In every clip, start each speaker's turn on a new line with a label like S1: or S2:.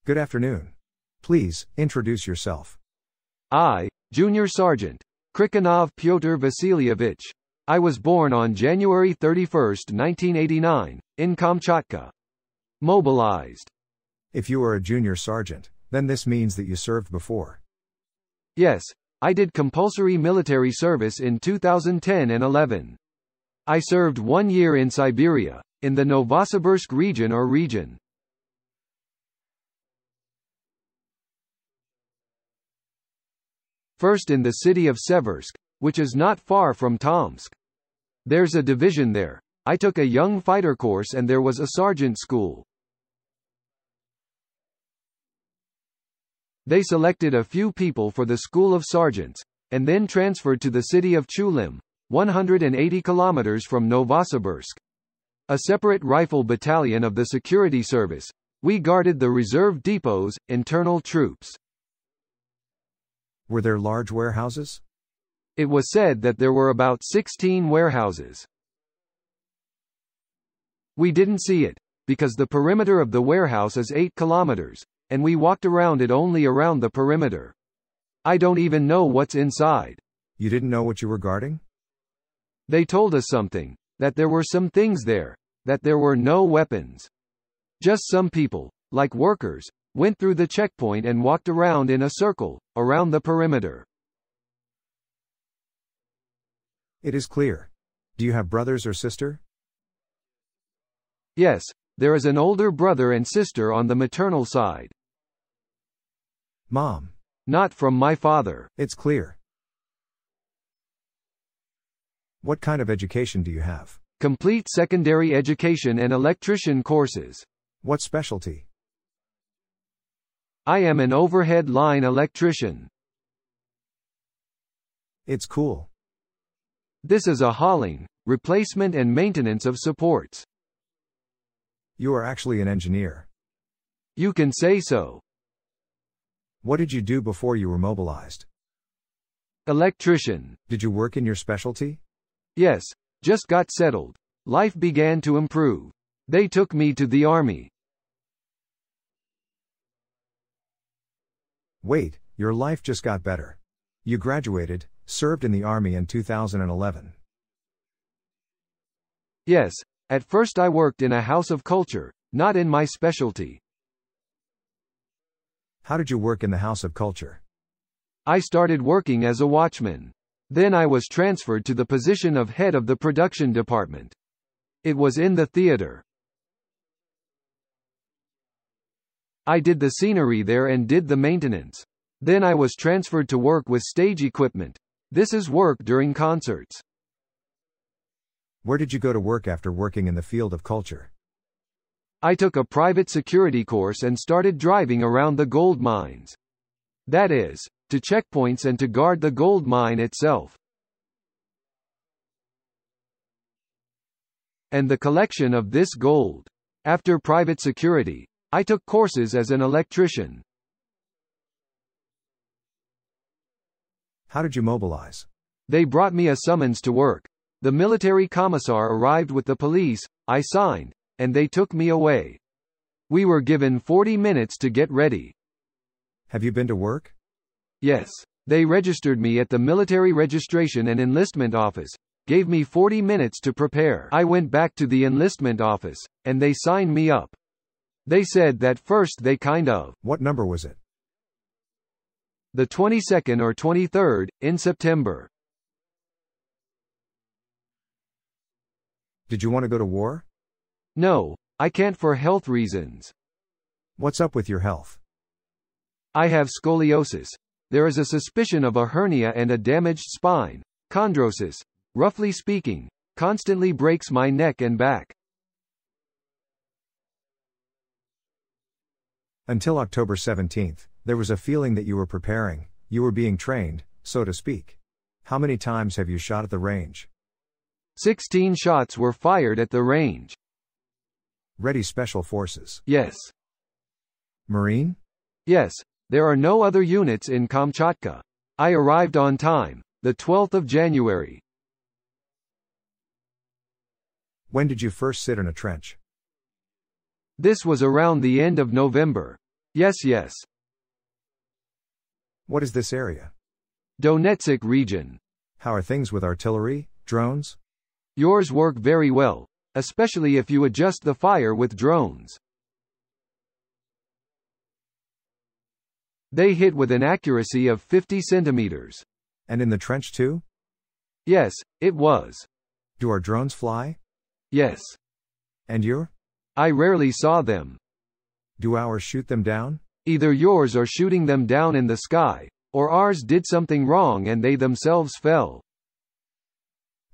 S1: Good afternoon. Please, introduce yourself.
S2: I, Junior Sergeant Krikhanov Pyotr Vasilievich. I was born on January 31, 1989, in Kamchatka. Mobilized.
S1: If you are a junior sergeant, then this means that you served before.
S2: Yes, I did compulsory military service in 2010 and 11. I served 1 year in Siberia, in the Novosibirsk region. First in the city of Seversk, which is not far from Tomsk. There's a division there. I took a young fighter course and there was a sergeant school. They selected a few people for the School of Sergeants, and then transferred to the city of Chulim, 180 kilometers from Novosibirsk. A separate rifle battalion of the security service. We guarded the reserve depots, internal troops.
S1: Were there large warehouses?
S2: It was said that there were about 16 warehouses. We didn't see it, because the perimeter of the warehouse is 8 kilometers, and we walked around it only around the perimeter. I don't even know what's inside.
S1: You didn't know what you were guarding?
S2: They told us something, that there were some things there, that there were no weapons. Just some people, like workers, went through the checkpoint and walked around in a circle, around the perimeter.
S1: It is clear. Do you have brothers or sister?
S2: Yes, there is an older brother and sister on the maternal side.
S1: Mom.
S2: Not from my father.
S1: It's clear. What kind of education do you have?
S2: Complete secondary education and electrician courses.
S1: What specialty?
S2: I am an overhead line electrician.
S1: It's cool.
S2: This is a hauling, replacement and maintenance of supports.
S1: You are actually an engineer.
S2: You can say so.
S1: What did you do before you were mobilized?
S2: Electrician.
S1: Did you work in your specialty?
S2: Yes, just got settled. Life began to improve. They took me to the army.
S1: Wait, your life just got better. You graduated, served in the army in 2011.
S2: Yes, at first I worked in a house of culture, not in my specialty.
S1: How did you work in the House of Culture?
S2: I started working as a watchman. Then I was transferred to the position of head of the production department. It was in the theater. I did the scenery there and did the maintenance. Then I was transferred to work with stage equipment. This is work during concerts.
S1: Where did you go to work after working in the field of culture?
S2: I took a private security course and started driving around the gold mines. That is, to checkpoints and to guard the gold mine itself. And the collection of this gold. After private security, I took courses as an electrician.
S1: How did you mobilize?
S2: They brought me a summons to work. The military commissar arrived with the police, I signed, and they took me away. We were given 40 minutes to get ready.
S1: Have you been to work?
S2: Yes. They registered me at the military registration and enlistment office, gave me 40 minutes to prepare. I went back to the enlistment office, and they signed me up. They said that first they kind of.
S1: What number was it?
S2: The 22nd or 23rd, in September.
S1: Did you want to go to war?
S2: No, I can't for health reasons.
S1: What's up with your health?
S2: I have scoliosis. There is a suspicion of a hernia and a damaged spine. Chondrosis, roughly speaking, constantly breaks my neck and back.
S1: Until October 17th, there was a feeling that you were preparing, you were being trained, so to speak. How many times have you shot at the range?
S2: 16 shots were fired at the range.
S1: Ready Special Forces.
S2: Yes.
S1: Marine?
S2: Yes. There are no other units in Kamchatka. I arrived on time, the 12th of January.
S1: When did you first sit in a trench?
S2: This was around the end of November. Yes, yes.
S1: What is this area?
S2: Donetsk region.
S1: How are things with artillery, drones?
S2: Yours work very well, especially if you adjust the fire with drones. They hit with an accuracy of 50 centimeters.
S1: And in the trench too?
S2: Yes, it was.
S1: Do our drones fly?
S2: Yes.
S1: And your?
S2: I rarely saw them.
S1: Do ours shoot them down?
S2: Either yours are shooting them down in the sky, or ours did something wrong and they themselves fell.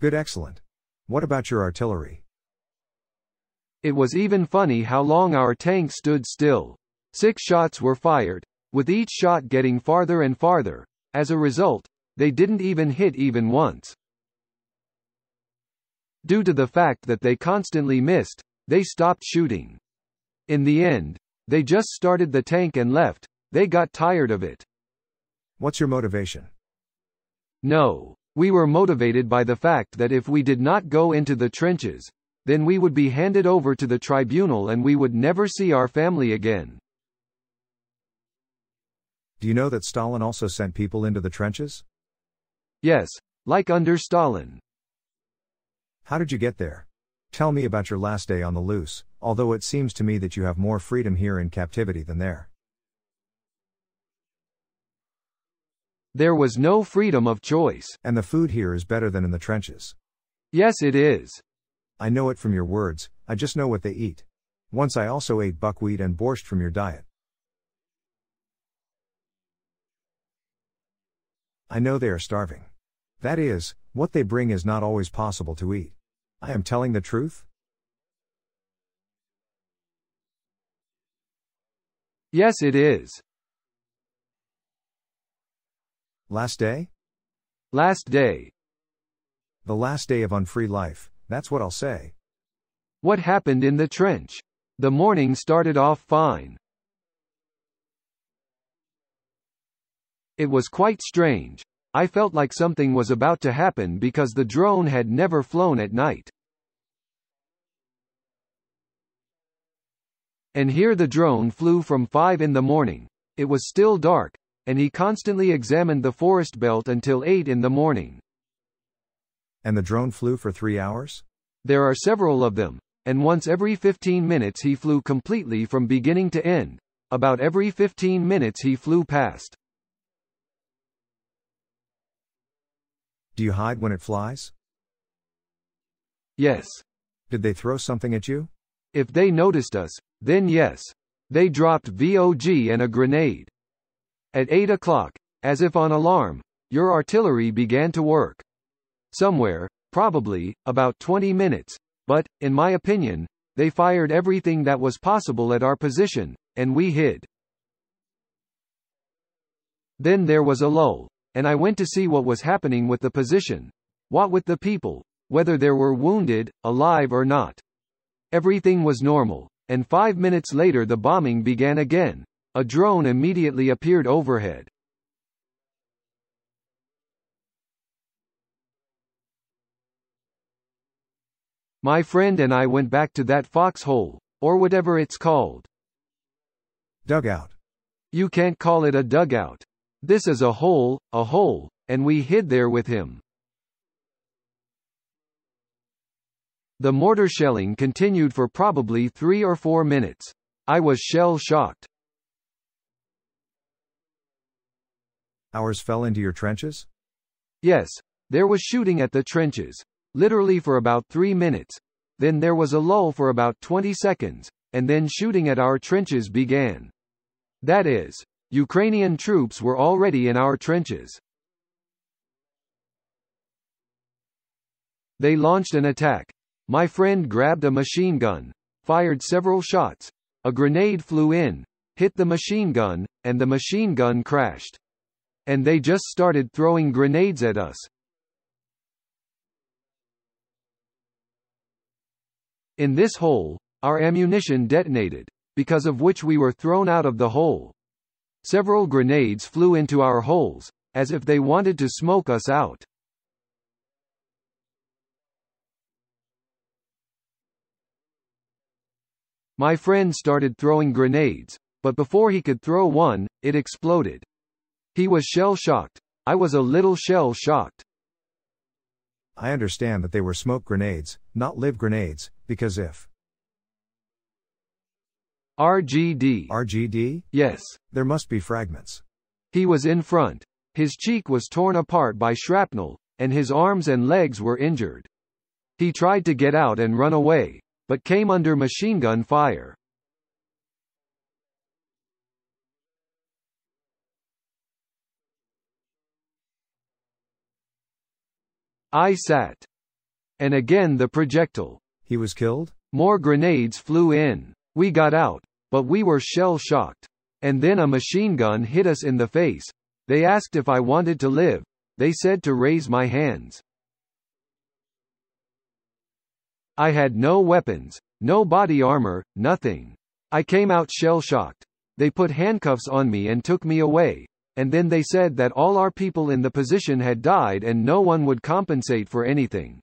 S1: Good, excellent. What about your artillery?
S2: It was even funny how long our tank stood still. 6 shots were fired, with each shot getting farther and farther. As a result, they didn't even hit even once. Due to the fact that they constantly missed, they stopped shooting. In the end, they just started the tank and left. They got tired of it.
S1: What's your motivation?
S2: No, we were motivated by the fact that if we did not go into the trenches, then we would be handed over to the tribunal and we would never see our family again.
S1: Do you know that Stalin also sent people into the trenches?
S2: Yes, like under Stalin.
S1: How did you get there? Tell me about your last day on the loose, although it seems to me that you have more freedom here in captivity than there.
S2: There was no freedom of choice.
S1: And the food here is better than in the trenches.
S2: Yes, it is.
S1: I know it from your words, I just know what they eat. Once I also ate buckwheat and borscht from your diet. I know they are starving. That is, what they bring is not always possible to eat. I am telling the truth?
S2: Yes, it is.
S1: Last day?
S2: Last day.
S1: The last day of unfree life, that's what I'll say.
S2: What happened in the trench? The morning started off fine. It was quite strange. I felt like something was about to happen because the drone had never flown at night. And here the drone flew from 5 in the morning. It was still dark, and he constantly examined the forest belt until 8 in the morning.
S1: And the drone flew for 3 hours?
S2: There are several of them, and once every 15 minutes he flew completely from beginning to end. About every 15 minutes he flew past.
S1: Do you hide when it flies?
S2: Yes.
S1: Did they throw something at you?
S2: If they noticed us, then yes. They dropped VOG and a grenade. At 8 o'clock, as if on alarm, your artillery began to work. Somewhere, probably, about 20 minutes, but, in my opinion, they fired everything that was possible at our position, and we hid. Then there was a lull, and I went to see what was happening with the position. What with the people, whether there were wounded, alive or not. Everything was normal, and 5 minutes later the bombing began again. A drone immediately appeared overhead. My friend and I went back to that foxhole, or whatever it's called.
S1: Dugout.
S2: You can't call it a dugout. This is a hole, and we hid there with him. The mortar shelling continued for probably 3 or 4 minutes. I was shell-shocked.
S1: Ours fell into your trenches?
S2: Yes, there was shooting at the trenches, literally for about 3 minutes. Then there was a lull for about 20 seconds, and then shooting at our trenches began. That is, Ukrainian troops were already in our trenches. They launched an attack. My friend grabbed a machine gun, fired several shots. A grenade flew in, hit the machine gun, and the machine gun crashed. And they just started throwing grenades at us. In this hole, our ammunition detonated, because of which we were thrown out of the hole. Several grenades flew into our holes, as if they wanted to smoke us out. My friend started throwing grenades, but before he could throw one, it exploded. He was shell-shocked. I was a little shell-shocked.
S1: I understand that they were smoke grenades, not live grenades, because if
S2: RGD.
S1: RGD?
S2: Yes.
S1: There must be fragments.
S2: He was in front. His cheek was torn apart by shrapnel, and his arms and legs were injured. He tried to get out and run away, but came under machine gun fire. I sat. And again the projectile.
S1: He was killed?
S2: More grenades flew in. We got out, but we were shell-shocked. And then a machine gun hit us in the face. They asked if I wanted to live. They said to raise my hands. I had no weapons, no body armor, nothing. I came out shell-shocked. They put handcuffs on me and took me away, and then they said that all our people in the position had died and no one would compensate for anything.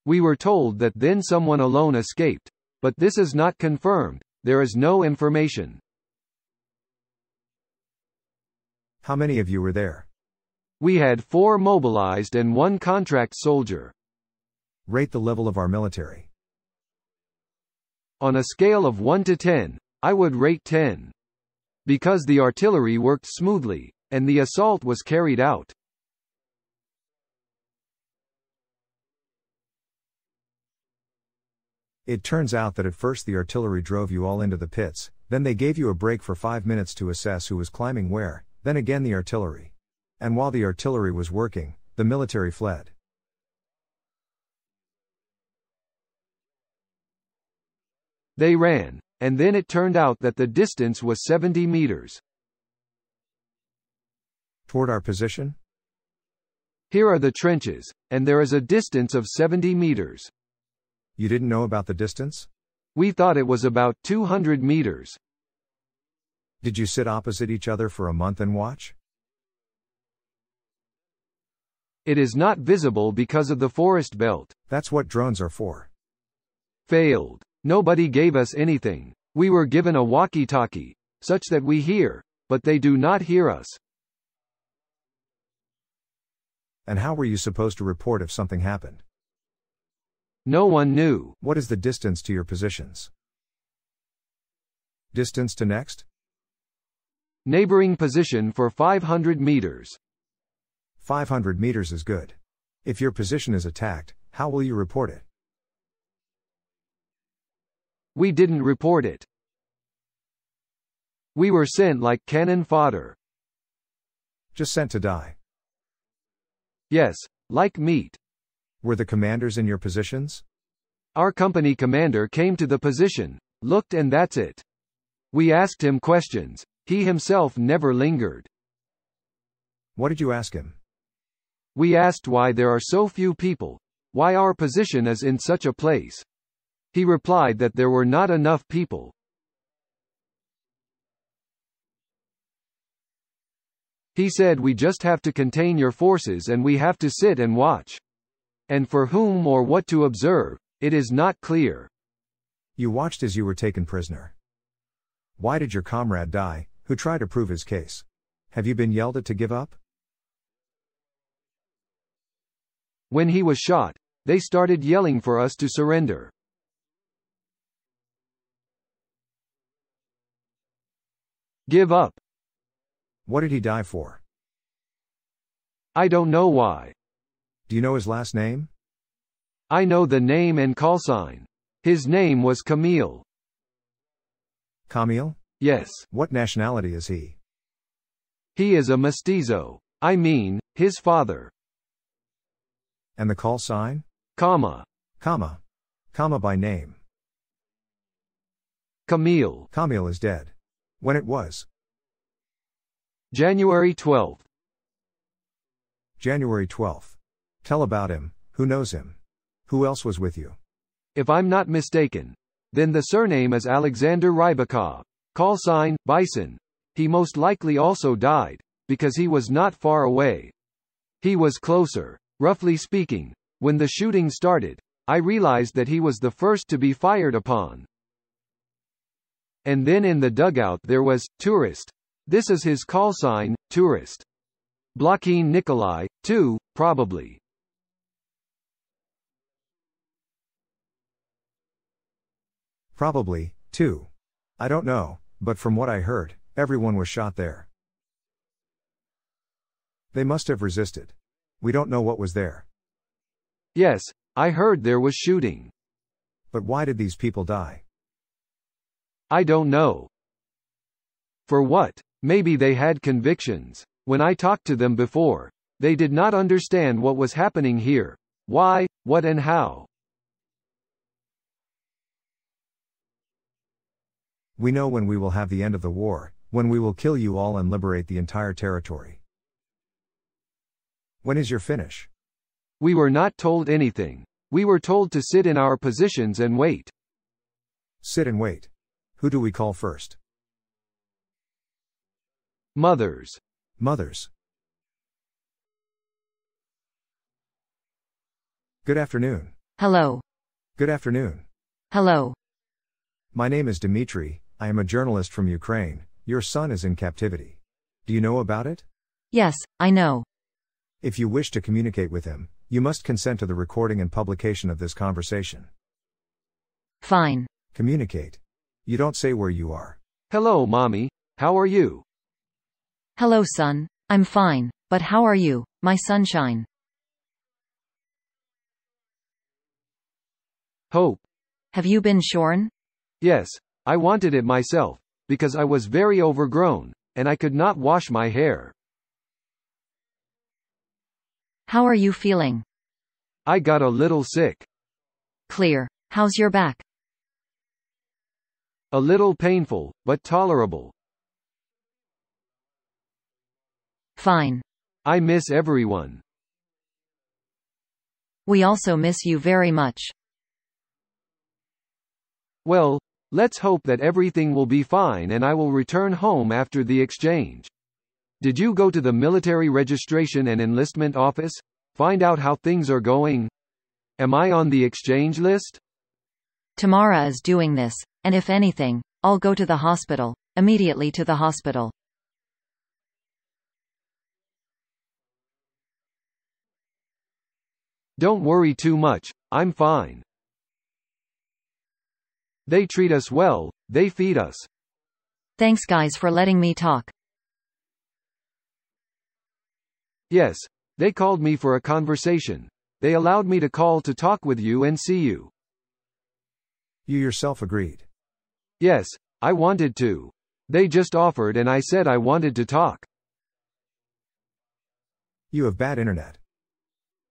S2: We were told that then someone alone escaped, but this is not confirmed. There is no information.
S1: How many of you were there?
S2: We had 4 mobilized and 1 contract soldier.
S1: Rate the level of our military.
S2: On a scale of 1 to 10, I would rate 10. Because the artillery worked smoothly, and the assault was carried out.
S1: It turns out that at first the artillery drove you all into the pits, then they gave you a break for 5 minutes to assess who was climbing where, then again the artillery. And while the artillery was working, the military fled.
S2: They ran, and then it turned out that the distance was 70 meters.
S1: Toward our position?
S2: Here are the trenches, and there is a distance of 70 meters.
S1: You didn't know about the distance?
S2: We thought it was about 200 meters.
S1: Did you sit opposite each other for a month and watch?
S2: It is not visible because of the forest belt.
S1: That's what drones are for.
S2: Failed. Nobody gave us anything. We were given a walkie-talkie, such that we hear, but they do not hear us.
S1: And how were you supposed to report if something happened?
S2: No one knew.
S1: What is the distance to your positions? Distance to next?
S2: Neighboring position for 500 meters.
S1: 500 meters is good. If your position is attacked, how will you report it?
S2: We didn't report it. We were sent like cannon fodder.
S1: Just sent to die.
S2: Yes, like meat.
S1: Were the commanders in your positions?
S2: Our company commander came to the position, looked, and that's it. We asked him questions. He himself never lingered.
S1: What did you ask him?
S2: We asked why there are so few people, why our position is in such a place. He replied that there were not enough people. He said, we just have to contain your forces and we have to sit and watch. And for whom or what to observe, it is not clear.
S1: You watched as you were taken prisoner. Why did your comrade die, who tried to prove his case? Have you been yelled at to give up?
S2: When he was shot, they started yelling for us to surrender. Give up.
S1: What did he die for?
S2: I don't know why.
S1: Do you know his last name?
S2: I know the name and call sign. His name was Camille.
S1: Camille?
S2: Yes.
S1: What nationality is he?
S2: He is a mestizo. I mean, his father.
S1: And the call sign?
S2: Comma.
S1: Comma. Comma by name.
S2: Camille.
S1: Camille is dead. When it was?
S2: January 12th.
S1: January 12th. Tell about him. Who knows him? Who else was with you?
S2: If I'm not mistaken, then the surname is Alexander Rybakov. Call sign, Bison. He most likely also died, because he was not far away. He was closer. Roughly speaking, when the shooting started, I realized that he was the first to be fired upon. And then in the dugout there was, tourist. This is his call sign, tourist. Blokhin Nikolai, too, probably.
S1: Probably, too. I don't know, but from what I heard, everyone was shot there. They must have resisted. We don't know what was there.
S2: Yes, I heard there was shooting.
S1: But why did these people die?
S2: I don't know. For what? Maybe they had convictions. When I talked to them before, they did not understand what was happening here. Why, what and how.
S1: We know when we will have the end of the war, when we will kill you all and liberate the entire territory. When is your finish?
S2: We were not told anything. We were told to sit in our positions and wait.
S1: Sit and wait. Who do we call first?
S2: Mothers.
S1: Mothers. Good afternoon.
S3: Hello.
S1: Good afternoon.
S3: Hello.
S1: My name is Dmitry, I am a journalist from Ukraine. Your son is in captivity. Do you know about it?
S3: Yes, I know.
S1: If you wish to communicate with him, you must consent to the recording and publication of this conversation.
S3: Fine.
S1: Communicate. You don't say where you are.
S2: Hello, Mommy. How are you?
S3: Hello, son. I'm fine, but how are you, my sunshine?
S2: Hope.
S3: Have you been shorn?
S2: Yes, I wanted it myself, because I was very overgrown, and I could not wash my hair.
S3: How are you feeling?
S2: I got a little sick.
S3: Clear. How's your back?
S2: A little painful, but tolerable.
S3: Fine.
S2: I miss everyone.
S3: We also miss you very much.
S2: Well, let's hope that everything will be fine and I will return home after the exchange. Did you go to the military registration and enlistment office? Find out how things are going? Am I on the exchange list?
S3: Tamara is doing this, and if anything, I'll go to the hospital, immediately to the hospital.
S2: Don't worry too much, I'm fine. They treat us well, they feed us.
S3: Thanks guys for letting me talk.
S2: Yes, they called me for a conversation. They allowed me to call to talk with you and see you.
S1: You yourself agreed.
S2: Yes, I wanted to. They just offered and I said I wanted to talk.
S1: You have bad internet.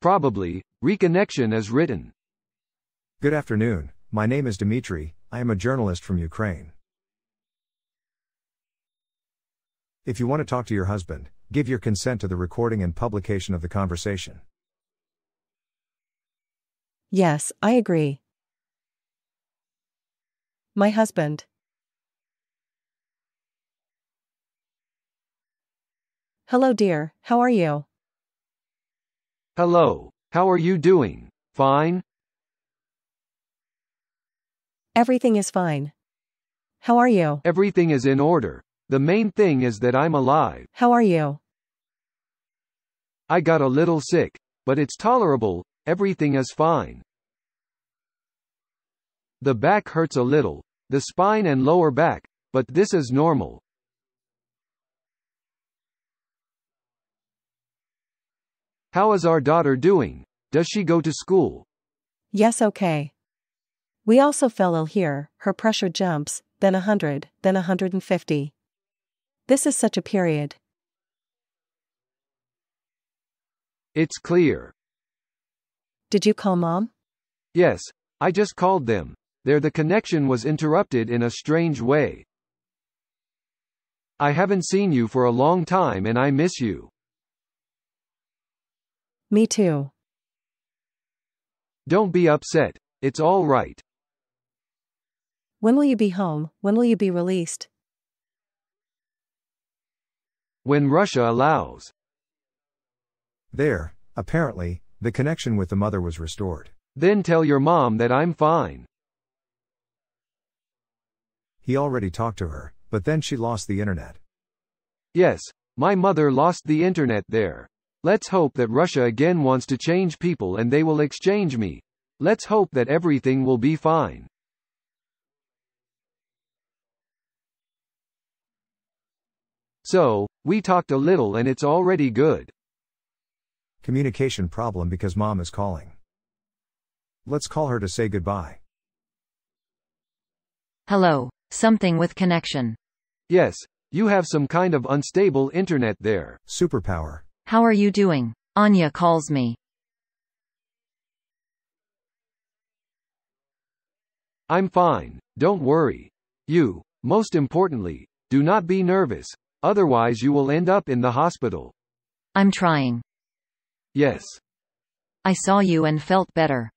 S2: Probably. Reconnection is written.
S1: Good afternoon, my name is Dmitry, I am a journalist from Ukraine. If you want to talk to your husband, give your consent to the recording and publication of the conversation.
S4: Yes, I agree. My husband. Hello dear, how are you?
S2: Hello. How are you doing? Fine?
S4: Everything is fine. How are you?
S2: Everything is in order. The main thing is that I'm alive.
S4: How are you?
S2: I got a little sick, but it's tolerable, everything is fine. The back hurts a little, the spine and lower back, but this is normal. How is our daughter doing? Does she go to school?
S4: Yes, okay. We also fell ill here, her pressure jumps, then 100, then 150. This is such a period.
S2: It's clear.
S4: Did you call Mom?
S2: Yes, I just called them. The connection was interrupted in a strange way. I haven't seen you for a long time and I miss you.
S4: Me too.
S2: Don't be upset, it's all right.
S4: When will you be home? When will you be released?
S2: When Russia allows.
S1: There, apparently, the connection with the mother was restored.
S2: Then tell your mom that I'm fine.
S1: He already talked to her, but then she lost the internet.
S2: Yes, my mother lost the internet there. Let's hope that Russia again wants to change people and they will exchange me. Let's hope that everything will be fine. So, we talked a little and it's already good.
S1: Communication problem because mom is calling. Let's call her to say goodbye.
S3: Hello, something with connection.
S2: Yes, you have some kind of unstable internet there.
S1: Superpower.
S3: How are you doing? Anya calls me.
S2: I'm fine, don't worry. You, most importantly, do not be nervous, otherwise you will end up in the hospital.
S3: I'm trying.
S2: Yes.
S3: I saw you and felt better.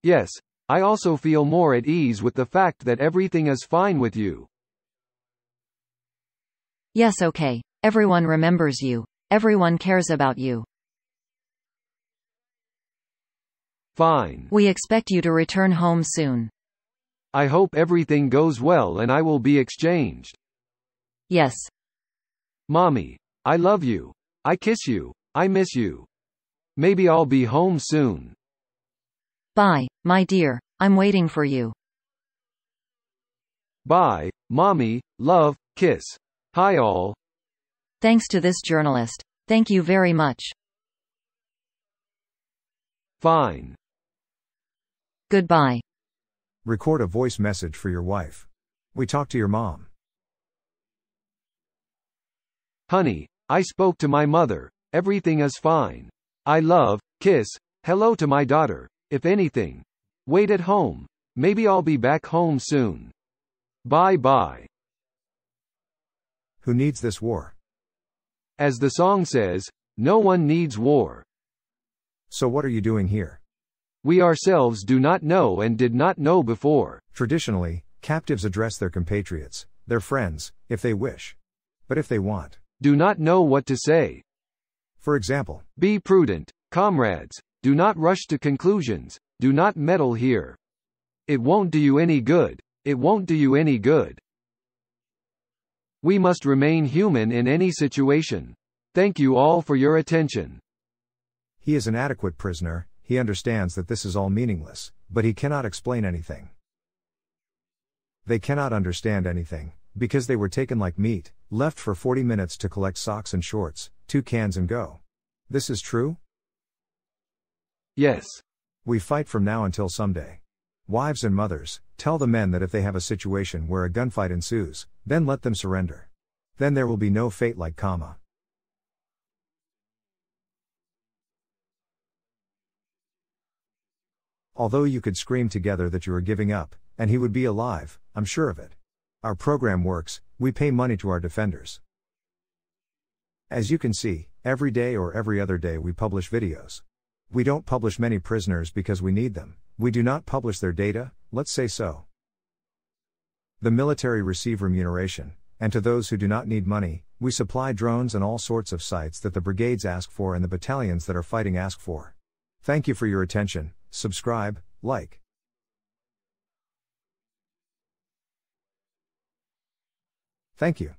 S2: Yes, I also feel more at ease with the fact that everything is fine with you.
S3: Yes, okay. Everyone remembers you. Everyone cares about you.
S2: Fine.
S3: We expect you to return home soon.
S2: I hope everything goes well and I will be exchanged.
S3: Yes.
S2: Mommy, I love you. I kiss you. I miss you. Maybe I'll be home soon.
S3: Bye, my dear. I'm waiting for you.
S2: Bye, Mommy, love, kiss. Hi all.
S3: Thanks to this journalist. Thank you very much.
S2: Fine.
S3: Goodbye.
S1: Record a voice message for your wife. We talked to your mom.
S2: Honey, I spoke to my mother. Everything is fine. I love, kiss, hello to my daughter. If anything, wait at home. Maybe I'll be back home soon. Bye bye.
S1: Who needs this war?
S2: As the song says, no one needs war.
S1: So what are you doing here?
S2: We ourselves do not know and did not know before.
S1: Traditionally, captives address their compatriots, their friends, if they wish. But if they want,
S2: Do not know what to say.
S1: for example,
S2: Be prudent, comrades. Do not rush to conclusions. Do not meddle here. It won't do you any good. It won't do you any good. We must remain human in any situation. Thank you all for your attention.
S1: he is an adequate prisoner, he understands that this is all meaningless, but he cannot explain anything. They cannot understand anything, because they were taken like meat, left for 40 minutes to collect socks and shorts, 2 cans and go. This is true?
S2: Yes.
S1: We fight from now until someday. Wives and mothers, tell the men that if they have a situation where a gunfight ensues, then let them surrender. Then there will be no fate like comma. Although you could scream together that you are giving up, and he would be alive, I'm sure of it. Our program works, we pay money to our defenders. As you can see, every day or every other day we publish videos. We don't publish many prisoners because we need them, we do not publish their data, let's say so. The military receive remuneration, and to those who do not need money, we supply drones and all sorts of sites that the brigades ask for and the battalions that are fighting ask for. Thank you for your attention, subscribe, like. Thank you.